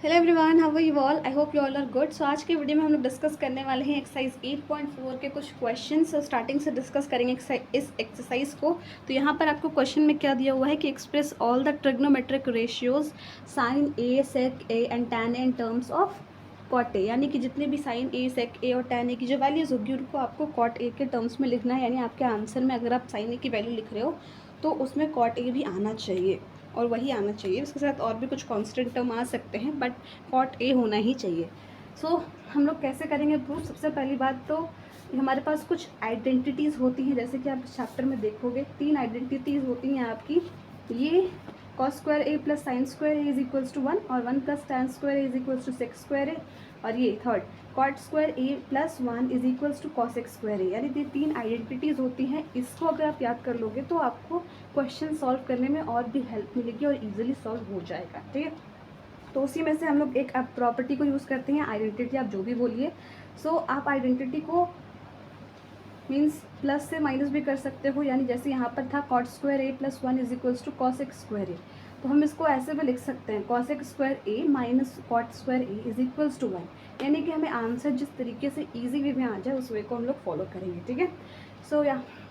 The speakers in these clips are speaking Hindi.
Hello everyone, how are you all? I hope you all are good. So आज के वीडियो में हम लोग डिस्कस करने वाले हैं एक्सरसाइज 8.4 के कुछ क्वेश्चंस। स्टार्टिंग से डिस्कस करेंगे इस एक्सरसाइज को। तो यहाँ पर आपको क्वेश्चन में क्या दिया हुआ है कि express all the trigonometric ratios sine A, sec A and tan A in terms of cot A. यानी कि जितने भी साइन ए, सेक ए और टैन ए की जो वैल्यूज़ होगी उनको आपको कॉट ए के टर्म्स में लिखना है। यानी आपके आंसर में अगर आप साइन ए की वैल्यू लिख रहे हो तो उसमें कॉट ए भी आना चाहिए और वही आना चाहिए। उसके साथ और भी कुछ कांस्टेंट टर्म आ सकते हैं बट कॉट ए होना ही चाहिए। सो हम लोग कैसे करेंगे प्रूफ? सबसे पहली बात तो हमारे पास कुछ आइडेंटिटीज़ होती हैं, जैसे कि आप इस चैप्टर में देखोगे 3 आइडेंटिटीज़ होती हैं आपकी। ये cos square A plus sine square A is equals to 1 और 1 plus tan square A is equals to sec square a, और ये third cot square A plus 1 is equals to cosec square a. यानी ये 3 आइडेंटिटीज़ होती हैं। इसको अगर आप याद कर लोगे तो आपको क्वेश्चन सॉल्व करने में और भी हेल्प मिलेगी और इजीली सॉल्व हो जाएगा। ठीक है, तो उसी में से हम लोग एक प्रॉपर्टी को यूज़ करते हैं, आइडेंटिटी आप जो भी बोलिए। सो आप आइडेंटिटी को मीन्स प्लस से माइनस भी कर सकते हो। यानी जैसे यहाँ पर था cot square A plus 1 is equals to cosec square a, तो हम इसको ऐसे भी लिख सकते हैं cosec square a minus cot square A is equals to 1। यानी कि हमें आंसर जिस तरीके से इजी वे में आ जाए उस वे को हम लोग फॉलो करेंगे। ठीक है, सो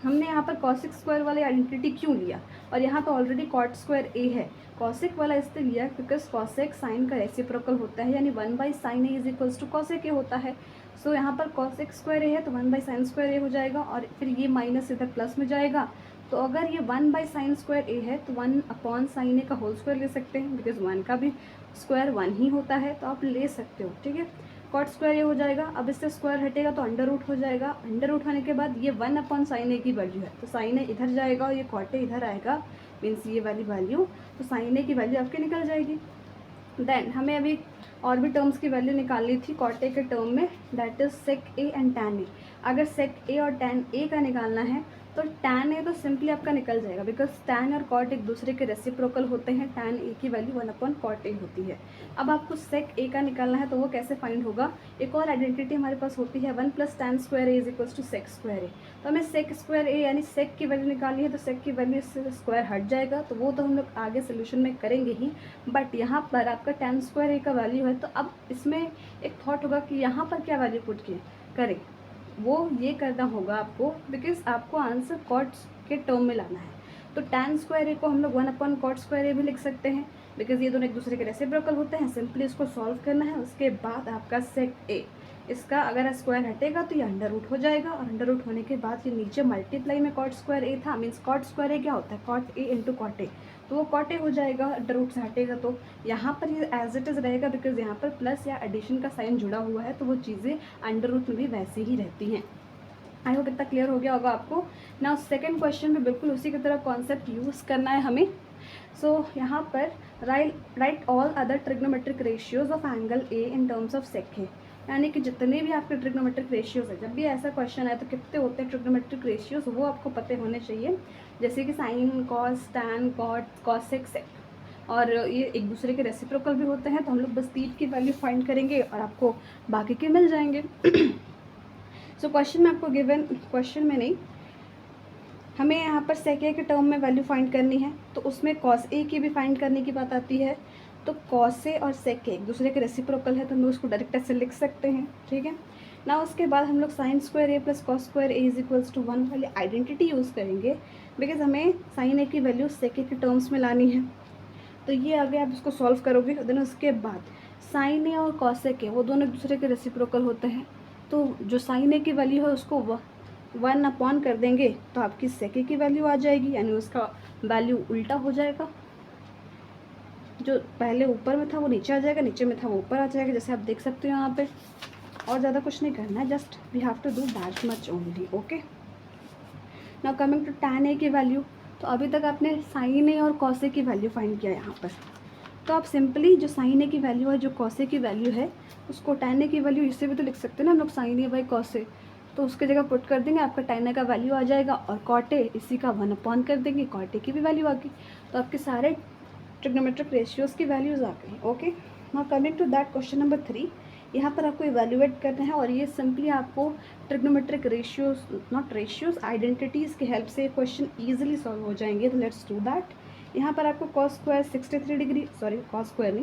हमने यहाँ पर कॉसेक स्क्वायर वाली आइडेंटिटी क्यों लिया, और यहाँ पर ऑलरेडी कॉट स्क्वायर ए है। कॉसेक वाला इसलिए लिया बिकॉज कॉसेक साइन का रेसिप्रोकल होता है, यानी 1 by sine A is equals to cosec A होता है। सो यहाँ पर कॉसेक स्क्वायर ए है तो 1 बाई साइन स्क्वायर ए हो जाएगा, और फिर ये माइनस इधर प्लस में जाएगा। तो अगर ये 1 बाई साइन स्क्वायर ए है तो 1 अपॉन साइन ए का होल स्क्वायर ले सकते हैं, बिकॉज 1 का भी स्क्वायर 1 ही होता है, तो आप ले सकते हो। ठीक है, कॉट स्क्वायर ए हो जाएगा। अब इससे स्क्वायर हटेगा तो अंडर रूट हो जाएगा। अंडर रूट होने के बाद ये 1 अपॉन साइन ए की वैल्यू है, तो साइन ए इधर जाएगा और ये कॉट ए इधर आएगा, मीन्स ये वाली वैल्यू, तो साइन ए की वैल्यू आपकी निकल जाएगी। देन हमें अभी और भी टर्म्स की वैल्यू निकालनी थी कॉट ए के टर्म में, that is sec A and tan a. अगर सेक ए और टैन ए का निकालना है तो टैन ए तो सिंपली आपका निकल जाएगा, बिकॉज टैन और कॉट एक दूसरे के रेसिप्रोकल होते हैं। टैन ए की वैल्यू 1 अपॉन कॉट ए होती है। अब आपको सेक ए का निकालना है तो वो कैसे फाइंड होगा? एक और आइडेंटिटी हमारे पास होती है 1 plus tan square A is equals to sec square a. तो हमें सेक स्क्वायर ए यानी सेक की वैल्यू निकालनी है, तो सेक की वैल्यू से स्क्वायर हट जाएगा, तो वो तो हम लोग आगे सोल्यूशन में करेंगे ही। बट यहाँ पर आपका टैन स्क्वायर ए का वैल्यू है, तो अब इसमें एक थॉट होगा कि यहाँ पर क्या वैल्यू पुट करें, वो ये करना होगा आपको, बिकॉज आपको आंसर कॉट के टर्म में लाना है। तो टैन स्क्वायर ए को हम लोग 1 अपॉन कॉट स्क्वायर ए भी लिख सकते हैं, बिकॉज ये दोनों एक दूसरे के रेसिप्रोकल होते हैं। सिंपली इसको सॉल्व करना है। उसके बाद आपका सेक ए, इसका अगर स्क्वायर हटेगा तो ये अंडर रूट हो जाएगा, और अंडर रूट होने के बाद ये नीचे मल्टीप्लाई में कॉट स्क्वायर ए था, मीन्स कॉट स्क्वायर ए क्या होता है? Cot A into cot A, तो वो कॉट ए हो जाएगा। अंडर रूट से हटेगा तो यहाँ पर ये एज इट इज़ रहेगा, बिकॉज यहाँ पर प्लस या एडिशन का साइन जुड़ा हुआ है, तो वो चीज़ें अंडर रूट में भी वैसे ही रहती हैं। आई होप इतना क्लियर हो गया होगा आपको ना। सेकंड क्वेश्चन में बिल्कुल उसी की तरह कॉन्सेप्ट यूज़ करना है हमें। सो यहाँ पर write all other trigonometric ratios of angle a in terms of sec a. यानी कि जितने भी आपके ट्रिग्नोमेट्रिक रेशियोज है, जब भी ऐसा क्वेश्चन आए तो कितने होते हैं ट्रिग्नोमेट्रिक रेशियोज, वो आपको पते होने चाहिए। जैसे कि sine, cos, tan, cot, cosec, sec, और ये एक दूसरे के रेसिप्रोकल भी होते हैं। तो हम लोग बस 3 की वैल्यू फाइंड करेंगे और आपको बाकी के मिल जाएंगे। सो क्वेश्चन में आपको गिवन, क्वेश्चन में नहीं, हमें यहाँ पर सेक ए के टर्म में वैल्यू फाइंड करनी है, तो उसमें कॉस ए की भी फाइंड करने की बात आती है। तो कॉस ए और सेक ए एक दूसरे के रेसिप्रोकल है, तो हम लोग उसको डायरेक्ट ऐसे लिख सकते हैं। ठीक है ना, उसके बाद हम लोग sine square A plus cos square A is equals to 1 वाली आइडेंटिटी यूज़ करेंगे, बिकॉज हमें साइन ए की वैल्यू सेक ए के टर्म्स में लानी है। तो ये आगे आप इसको सॉल्व करोगे। देन उसके बाद साइन ए और कॉसेक ए वो दोनों एक दूसरे के रेसिप्रोकल होते हैं, तो जो साइन ए की वैल्यू है उसको 1 अपॉन कर देंगे तो आपकी सेक ए की वैल्यू आ जाएगी, यानी उसका वैल्यू उल्टा हो जाएगा। जो पहले ऊपर में था वो नीचे आ जाएगा, नीचे में था वो ऊपर आ जाएगा, जैसे आप देख सकते हो यहाँ पे। और ज़्यादा कुछ नहीं करना है, just we have to do that much only. Okay, now coming to tan a की वैल्यू। तो अभी तक आपने साइन ए और कॉस ए की वैल्यू फाइंड किया यहाँ पर, तो आप सिंपली जो साइन ए की वैल्यू है, जो कॉस ए की वैल्यू है, उसको टैन ए की वैल्यू इससे भी तो लिख सकते हैं ना हम लोग, sign A by cos A, तो उसके जगह पुट कर देंगे, आपका टैन ए का वैल्यू आ जाएगा, और कॉट ए इसी का 1 अपॉन कर देंगे, कॉट ए की भी वैल्यू आ गई। तो आपके सारे ट्रिग्नोमेट्रिक रेशियोज़ की वैल्यूज़ आ गई। Okay, now coming to that question number 3। यहाँ पर आपको इवैल्यूएट करना है, और ये सिंपली आपको trigonometric ratios, not ratios, identities की हेल्प से क्वेश्चन ईजिली सॉल्व हो जाएंगे। तो लेट्स डू दैट। यहाँ पर आपको cos square 63 degree, sorry cos square नहीं,